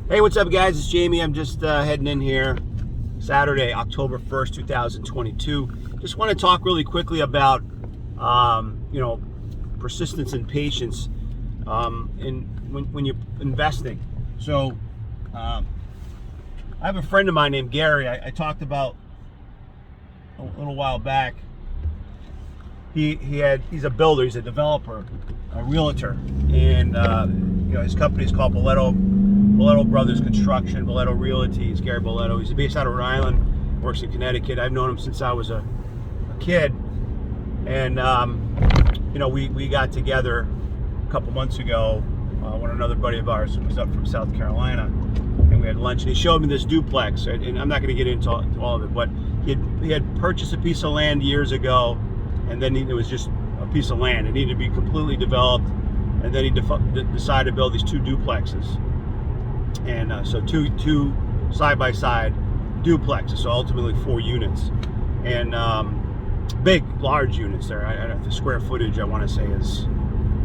Hey, what's up, guys? It's Jamie. I'm just heading in here Saturday, October 1st, 2022. Just want to talk really quickly about, persistence and patience when you're investing. So, I have a friend of mine named Gary. I talked about a little while back. He's a builder. He's a developer, a realtor, and his company is called Boletto Brothers Construction, Boletto Realty. He's Gary Boletto. He's based out of Rhode Island, works in Connecticut. I've known him since I was a kid, and we got together a couple months ago when another buddy of ours was up from South Carolina, and we had lunch. And he showed me this duplex, and I'm not going to get into all of it, but he had purchased a piece of land years ago, and then it was just a piece of land. It needed to be completely developed, and then he decided to build these two duplexes. And so two side-by-side duplexes, so ultimately 4 units, and large units there. The square footage, I want to say, is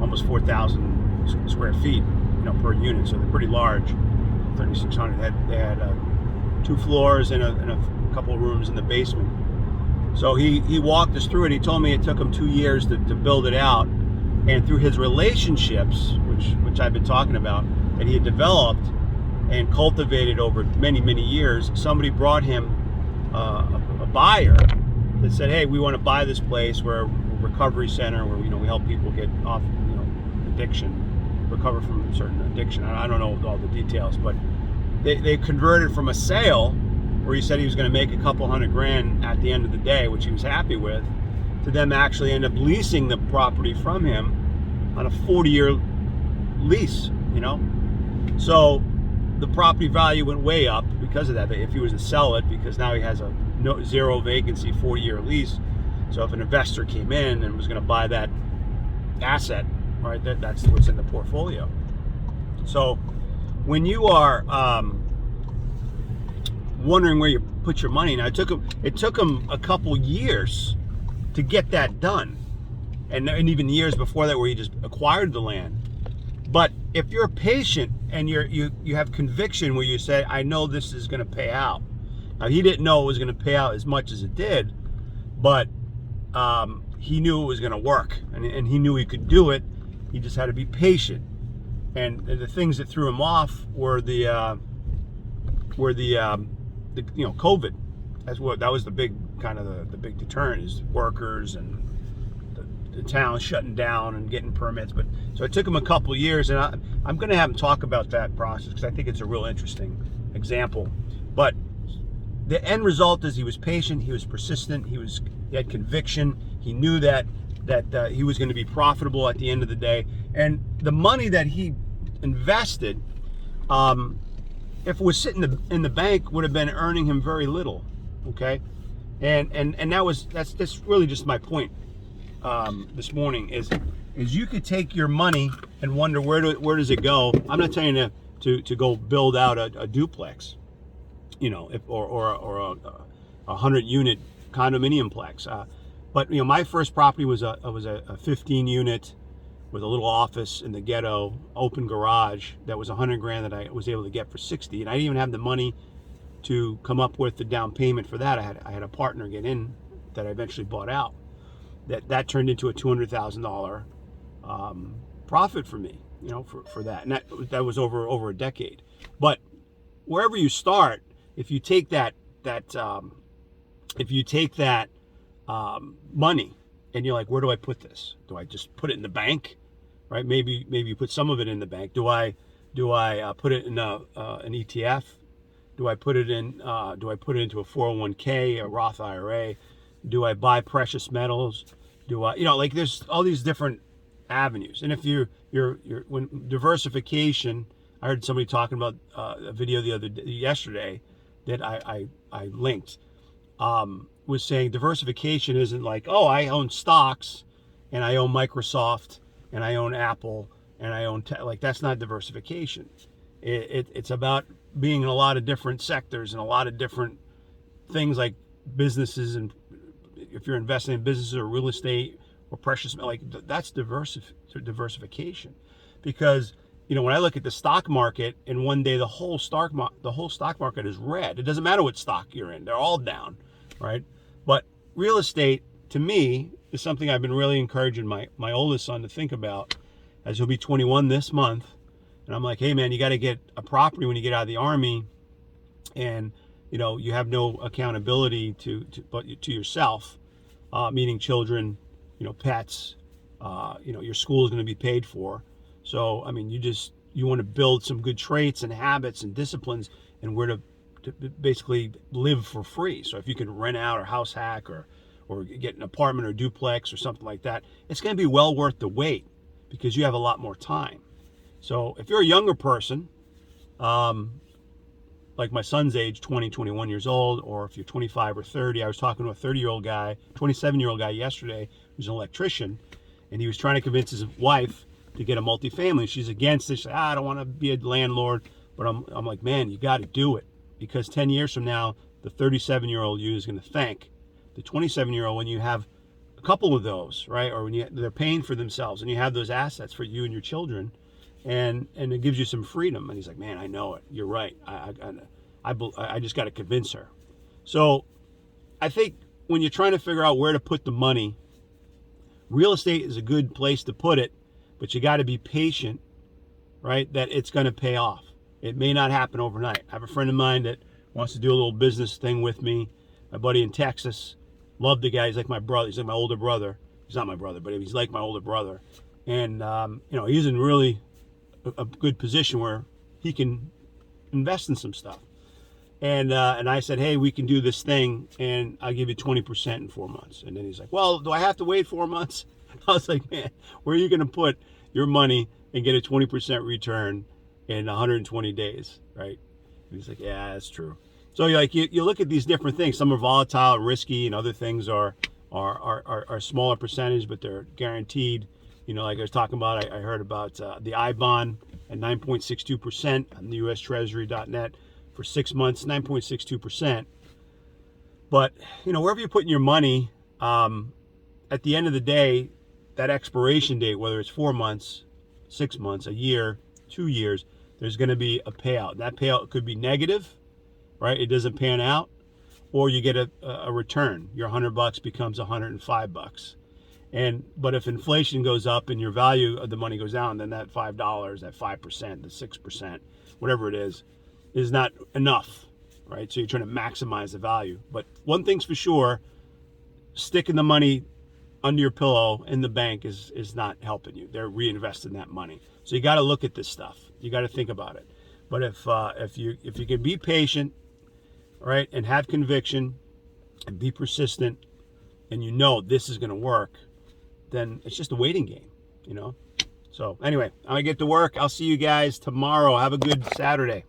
almost 4,000 square feet, per unit. So they're pretty large. 3,600. They had 2 floors and a couple of rooms in the basement. So he walked us through it. He told me it took him 2 years to build it out, and through his relationships, which I've been talking about, that he had developed and cultivated over many, many years, somebody brought him a buyer that said, "Hey, we want to buy this place. We're a recovery center where we help people get off addiction, recover from certain addiction." I don't know all the details, but they converted from a sale where he said he was going to make a couple $100,000 at the end of the day, which he was happy with, to them actually end up leasing the property from him on a 40-year lease. So the property value went way up because of that. If he was to sell it, because now he has a zero vacancy 40-year lease. So if an investor came in and was going to buy that asset, right, that's what's in the portfolio. So when you are wondering where you put your money, now it took him a couple years to get that done, and even years before that where he just acquired the land. But if you're patient and you have conviction where you say, "I know this is going to pay out." Now, he didn't know it was going to pay out as much as it did, but he knew it was going to work, and he knew he could do it. He just had to be patient. And the things that threw him off were the COVID. That was the big kind of the big deterrent, is workers and the town shutting down and getting permits. But so it took him a couple of years, and I'm going to have him talk about that process because I think it's a real interesting example. But the end result is he was patient, he was persistent, he had conviction, he knew that he was going to be profitable at the end of the day, and the money that he invested, if it was sitting in the bank, would have been earning him very little. Okay, and that's really just my point. This morning is you could take your money and wonder where does it go. I'm not telling you to go build out a duplex, or a 100-unit condominium plex. But my first property was a 15 unit with a little office in the ghetto, open garage. That was $100,000 that I was able to get for 60, and I didn't even have the money to come up with the down payment for that. I had a partner get in that I eventually bought out. That turned into a $200,000 profit for me, for that, and that was over a decade. But wherever you start, if you take that money and you're like, where do I put this? Do I just put it in the bank, right? Maybe you put some of it in the bank. Do I put it in an ETF? Do I put it into a 401k, a Roth IRA? Do I buy precious metals? Do I, there's all these different avenues. And if when diversification, I heard somebody talking about a video yesterday that I linked, was saying diversification isn't like, oh, I own stocks and I own Microsoft and I own Apple and I own that's not diversification. It's about being in a lot of different sectors and a lot of different things, like businesses, and if you're investing in businesses or real estate or precious, that's diversification. Because when I look at the stock market, and one day the whole stock market is red. It doesn't matter what stock you're in; they're all down, right? But real estate, to me, is something I've been really encouraging my oldest son to think about, as he'll be 21 this month. And I'm like, hey man, you got to get a property when you get out of the Army, and you have no accountability to yourself, meaning children, pets, your school is going to be paid for. So, I mean, you want to build some good traits and habits and disciplines, and where to basically live for free. So if you can rent out or house hack or get an apartment or duplex or something like that, it's going to be well worth the wait, because you have a lot more time. So if you're a younger person, like my son's age, 20, 21 years old, or if you're 25 or 30, I was talking to a 27-year-old guy yesterday who's an electrician, and he was trying to convince his wife to get a multifamily. She's against it. She's like, I don't want to be a landlord. But I'm like, man, you got to do it, because 10 years from now, the 37-year-old you is going to thank the 27-year-old when you have a couple of those, right? Or when they're paying for themselves and you have those assets for you and your children, and it gives you some freedom. And he's like, man, I know it. You're right. I just got to convince her. So I think when you're trying to figure out where to put the money, real estate is a good place to put it, but you got to be patient, right? That it's going to pay off. It may not happen overnight. I have a friend of mine that wants to do a little business thing with me. My buddy in Texas, love the guy. He's like my brother. He's like my older brother. He's not my brother, but he's like my older brother. And he's in really a good position where he can invest in some stuff. And I said, hey, we can do this thing, and I'll give you 20% in 4 months. And then he's like, well, do I have to wait 4 months? I was like, man, where are you going to put your money and get a 20% return in 120 days, right? And he's like, yeah, that's true. So you look at these different things. Some are volatile, risky, and other things are smaller percentage, but they're guaranteed. Like I was talking about, I heard about the I-bond at 9.62% on the USTreasury.net for 6 months, 9.62%. But wherever you're putting your money, at the end of the day, that expiration date, whether it's 4 months, 6 months, a year, 2 years, there's going to be a payout. That payout could be negative, right? It doesn't pan out, or you get a return. Your $100 becomes $105. But if inflation goes up and your value of the money goes down, then that $5, that 5%, the 6%, whatever it is not enough, right? So you're trying to maximize the value. But one thing's for sure, sticking the money under your pillow in the bank is not helping you. They're reinvesting that money. So you got to look at this stuff. You got to think about it. But if you can be patient, right, and have conviction and be persistent, and this is going to work, then it's just a waiting game, So anyway, I'm going to get to work. I'll see you guys tomorrow. Have a good Saturday.